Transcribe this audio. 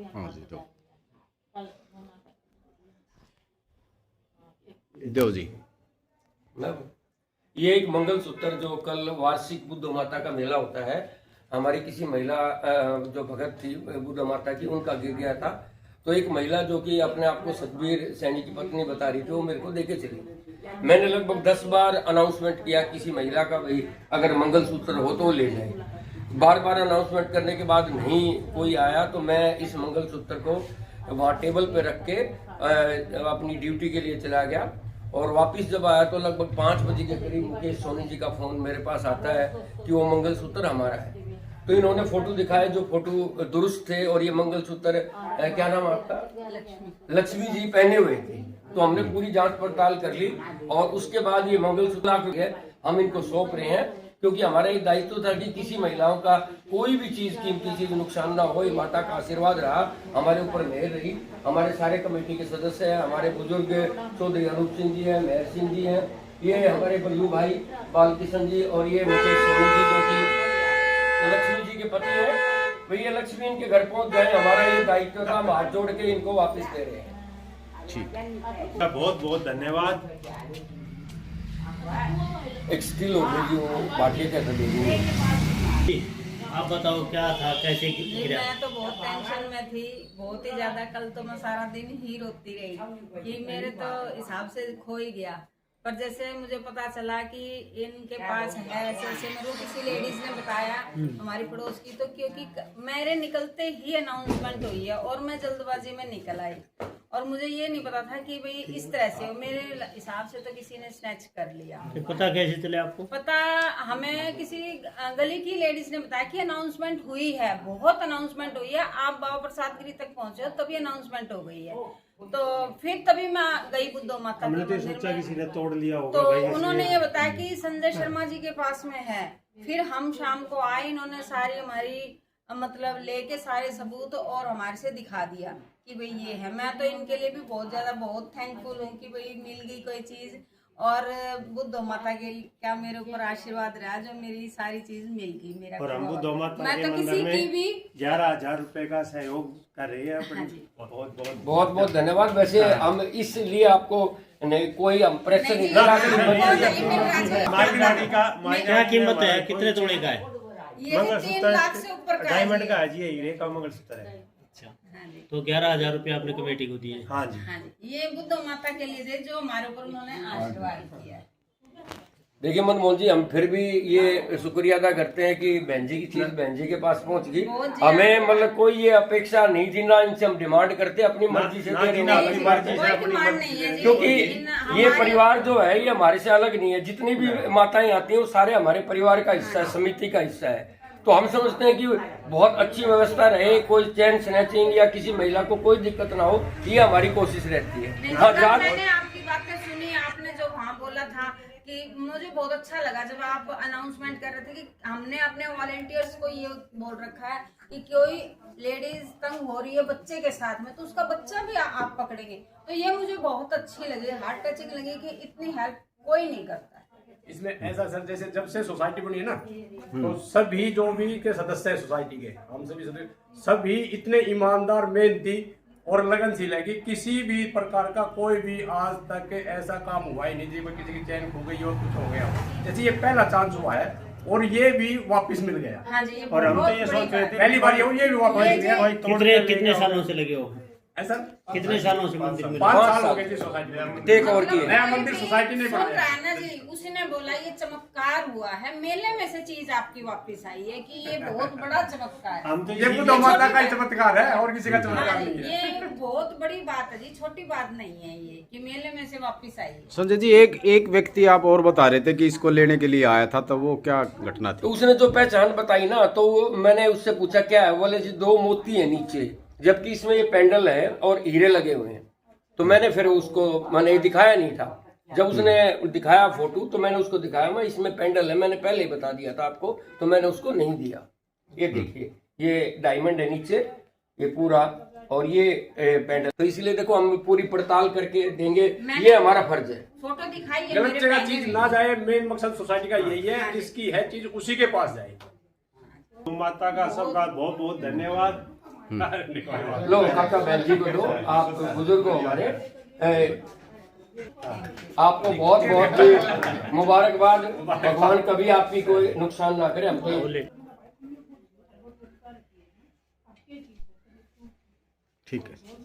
हाँ जी दो जी। ये एक मंगलसूत्र जो कल वार्षिक बुद्ध माता का मेला होता है, हमारी किसी महिला जो भगत थी बुद्ध माता की, उनका गिर गया था। तो एक महिला जो कि अपने आप को सतबीर सैनी की पत्नी बता रही थी, वो मेरे को देके चली। मैंने लगभग 10 बार अनाउंसमेंट किया किसी महिला का, भाई अगर मंगलसूत्र हो तो ले जाए। बार बार अनाउंसमेंट करने के बाद नहीं कोई आया, तो मैं इस मंगलसूत्र को वहाँ टेबल पे रख के अपनी ड्यूटी के लिए चला गया। और वापस जब आया तो लगभग 5 बजे के करीब मुकेश सोनी जी का फोन मेरे पास आता है कि वो मंगलसूत्र हमारा है। तो इन्होंने फोटो दिखाए, जो फोटो दुरुस्त थे, और ये मंगलसूत्र क्या नाम आपका, लक्ष्मी जी पहने हुए थे। तो हमने पूरी जांच पड़ताल कर ली और उसके बाद ये मंगलसूत्र हम इनको सौंप रहे हैं, क्योंकि हमारा एक दायित्व था कि किसी महिलाओं का कोई भी चीज, कीमती चीज नुकसान ना हो। माता का आशीर्वाद रहा, हमारे ऊपर मेहर रही। हमारे सारे कमेटी के सदस्य हैं, हमारे बुजुर्ग चौधरी अनूप सिंह जी हैं, मेहर सिंह जी हैं, ये हमारे बल्लू भाई बालकिशन जी, और ये मुकेश सोनी जी जो कि लक्ष्मी जी के पति है। भैया लक्ष्मी इनके घर पहुंच जाए, हमारा ये दायित्व था, हम हाथ जोड़ के इनको वापस दे रहे हैं। ठीक, बहुत बहुत धन्यवाद। एक स्टिल हो गई वो बाकी क्या कर देगी। आप बताओ क्या था, कैसे गिरा? मैं तो बहुत टेंशन में थी, बहुत ही ज्यादा। कल तो मैं सारा दिन ही रोती रही कि मेरे तो हिसाब से खो ही गया। पर जैसे मुझे पता चला कि इनके पास है, ऐसे मेरे को किसी लेडीज ने बताया हमारी पड़ोस की, तो क्योंकि मेरे निकलते ही अनाउंसमेंट हुई है और मैं जल्दबाजी में निकल आई, और मुझे ये नहीं पता था कि भाई इस तरह से, मेरे हिसाब से तो किसी ने स्नैच कर लिया। तो पता कैसे चले आपको? पता हमें किसी गली की लेडीज ने बताया कि अनाउंसमेंट हुई है, बहुत अनाउंसमेंट हुई है, आप बाबा प्रसाद गिरी तक पहुंचे हो तभी अनाउंसमेंट हो गई है। तो फिर तभी मैं गई बुद्धो माता के मंदिर में, किसी ने तोड़ लिया होगा। तो उन्होंने ये बताया कि संजय शर्मा जी के पास में है। फिर हम शाम को आए, इन्होंने सारी हमारी मतलब लेके सारे सबूत और हमारे से दिखा दिया कि भाई ये है। मैं तो इनके लिए भी बहुत ज्यादा बहुत थैंकफुल हूँ कि भाई मिल गई कोई चीज, और बुद्धो माता के क्या मेरे ऊपर आशीर्वाद रहा जो मेरी सारी चीज मिल गई। मेरा और हम बुद्धो माता मैं के तो मंदिर किसी में की भी 11,000 रुपए का सहयोग कर रही है। बहुत बहुत धन्यवाद। वैसे हम इसलिए आपको नहीं कोई हम प्रेशर नहीं कर रहे। क्या कीमत है, कितने तोड़े का है? ये 3 लाख से ऊपर का डायमंड का है जी, हीरे का मंगलसूत्र है। अच्छा, तो 11,000 रुपए आपने कमेटी को दिए? हाँ जी, हाँ जी, ये बुद्धो माता के लिए थे जो हमारे ऊपर उन्होंने आशीर्वाद किया है। देखिए मनमोहन जी, हम फिर भी ये शुक्रिया अदा करते हैं कि बहन जी की चीज बहन जी के पास पहुंच गई। हमें मतलब कोई ये अपेक्षा नहीं थी, ना इनसे हम डिमांड करते, अपनी मर्जी से दे रहे हैं। क्योंकि ये परिवार जो है ये हमारे से अलग नहीं है। जितनी भी माताएं आती हैं वो सारे हमारे परिवार का हिस्सा है, समिति का हिस्सा है। तो हम समझते हैं कि बहुत अच्छी व्यवस्था रहे, कोई चैन स्नैचिंग या किसी महिला को कोई दिक्कत ना हो, ये हमारी कोशिश रहती है। मैंने आपकी बातें सुनी, आपने जो वहाँ बोला था कि मुझे बहुत अच्छा लगा जब आप अनाउंसमेंट कर रहे थे कि हमने अपने वॉलेंटियर्स को ये बोल रखा है कि कोई लेडीज तंग हो रही है बच्चे के साथ में तो उसका बच्चा भी आप पकड़ेंगे। तो ये मुझे बहुत अच्छी लगी, हार्ट टचिंग लगी कि इतनी हेल्प कोई नहीं करता। इसमें ऐसा सर, जैसे जब से सोसाइटी बनी है ना, तो सभी जो भी के सदस्य है सोसाइटी के, हम सभी इतने ईमानदार, मेहनती और लगनशील है कि किसी भी प्रकार का कोई भी आज तक ऐसा काम हुआ ही नहीं जी कोई किसी की चैन खो गई और कुछ हो गया। जैसे ये पहला चांस हुआ है और ये भी वापस मिल गया। हाँ जी, और हम तो ये सोच रहे थे पहली बार ये भी वापस मिल गया। कितने सालों से लगे हो? ऐसा कितने सालों से मंदिर में? 5 साल हो गए जी सोसाइटी में। टेक ओवर किए, नया मंदिर सोसाइटी ने सुन रहा बनाया है ना जी, उसने बोला ये चमत्कार हुआ है, मेले में से चीज आपकी वापस आई है कि ये बहुत बड़ा चमत्कार है। हम तो ये बुद्धो माता का ही चमत्कार है और किसी का चमत्कार नहीं है। ये बहुत बड़ी बात है जी, छोटी बात नहीं है ये कि मेले में से वापस आई है। संजय जी, एक व्यक्ति आप और बता रहे थे कि इसको लेने के लिए आया था, तो वो क्या घटना थी? तो उसने जो पहचान बताई ना, तो मैंने उससे पूछा क्या है, बोले जी 2 मोती है नीचे, जबकि इसमें ये पेंडल है और हीरे लगे हुए हैं। तो मैंने फिर उसको मैंने दिखाया नहीं था। जब उसने दिखाया फोटो तो मैंने उसको दिखाया, मैं इसमें पेंडल है, मैंने पहले ही बता दिया था आपको, तो मैंने उसको नहीं दिया। ये देखिए, ये डायमंड है नीचे, ये पूरा, और ये पेंडल। तो इसलिए देखो हम पूरी पड़ताल करके देंगे, ये हमारा फर्ज है। फोटो दिखाइए, गलत जगह चीज ना जाए, मेन मकसद सोसाइटी का यही है, जिसकी है चीज उसी के पास जाए। माता का सबका बहुत बहुत धन्यवाद। लो काका बहन जी को दो, आप बुजुर्ग हो हमारे, आपको बहुत बहुत मुबारकबाद। भगवान कभी आपकी कोई नुकसान ना करे हमको। ठीक है।